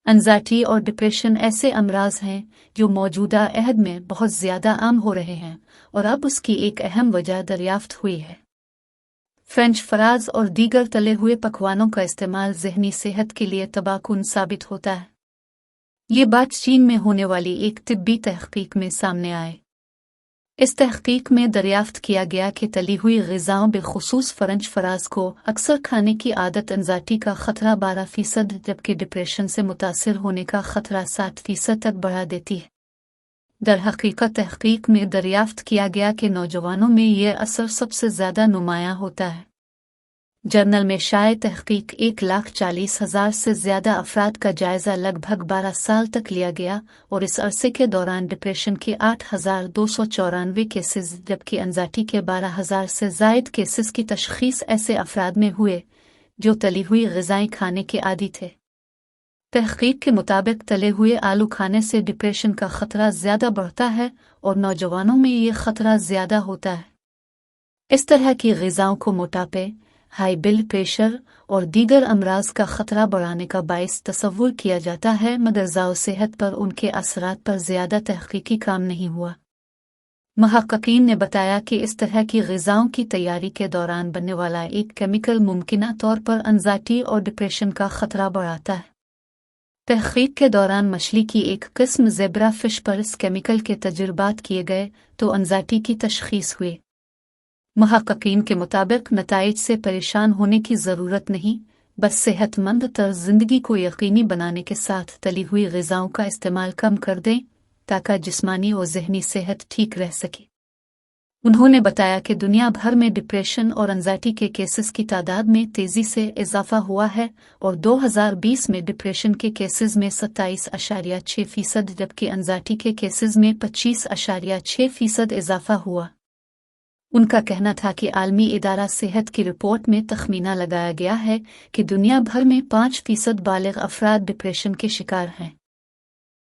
Anxiety اور depression ایسے امراض ہیں جو موجودہ عہد میں بہت زیادہ عام ہو رہے ہیں، اور اب اس کی ایک اہم وجہ دریافت ہوئی ہے۔ فرینچ فرائز اور دیگر تلے ہوئے پکوانوں کا استعمال ذہنی صحت کے لیے تباہ کن ثابت ہوتا ہے۔ یہ بات چین میں ہونے والی ایک طبی تحقیق میں سامنے آئے۔ اس تحقیق میں دریافت کیا گیا کہ تلی ہوئی غذاؤں بالخصوص فرنچ فرائز کو اکثر کھانے کی عادت انزائٹی کا خطرہ 12%، جبکہ ڈپریشن سے متاثر ہونے کا خطرہ 60% تک بڑھا دیتی ہے۔ در حقیقت تحقیق میں دریافت کیا گیا کہ نوجوانوں میں یہ اثر سب سے زیادہ نمایاں ہوتا ہے۔ جرنل میں شائع تحقیق 1,40,000 سے زیادہ افراد کا جائزہ لگ بھگ 12 سال تک لیا گیا، اور اس عرصے کے دوران ڈپریشن کے 8,294 کیسز جبکہ انزائٹی کے 12,000 سے زائد کیسز کی تشخیص ایسے افراد میں ہوئے جو تلی ہوئی غذائیں کھانے کے عادی تھے۔ تحقیق کے مطابق تلے ہوئے آلو کھانے سے ڈپریشن کا خطرہ زیادہ بڑھتا ہے، اور نوجوانوں میں یہ خطرہ زیادہ ہوتا ہے۔ اس طرح کی غذاؤں کو موٹاپے، ہائی بلڈ پریشر اور دیگر امراض کا خطرہ بڑھانے کا باعث تصور کیا جاتا ہے، مگر ذاتی صحت پر ان کے اثرات پر زیادہ تحقیقی کام نہیں ہوا۔ محققین نے بتایا کہ اس طرح کی غذاؤں کی تیاری کے دوران بننے والا ایک کیمیکل ممکنہ طور پر انزائٹی اور ڈپریشن کا خطرہ بڑھاتا ہے۔ تحقیق کے دوران مچھلی کی ایک قسم زیبرا فش پر اس کیمیکل کے تجربات کیے گئے تو انزائٹی کی تشخیص ہوئی۔ محققین کے مطابق نتائج سے پریشان ہونے کی ضرورت نہیں، بس صحت مند طرز زندگی کو یقینی بنانے کے ساتھ تلی ہوئی غذاؤں کا استعمال کم کر دیں تاکہ جسمانی اور ذہنی صحت ٹھیک رہ سکے۔ انہوں نے بتایا کہ دنیا بھر میں ڈپریشن اور انزائٹی کے کیسز کی تعداد میں تیزی سے اضافہ ہوا ہے، اور 2020 میں ڈپریشن کے کیسز میں 27.6% جبکہ انزائٹی کے کیسز میں 25.6% اضافہ ہوا۔ ان کا کہنا تھا کہ عالمی ادارہ صحت کی رپورٹ میں تخمینہ لگایا گیا ہے کہ دنیا بھر میں 5% بالغ افراد ڈپریشن کے شکار ہیں۔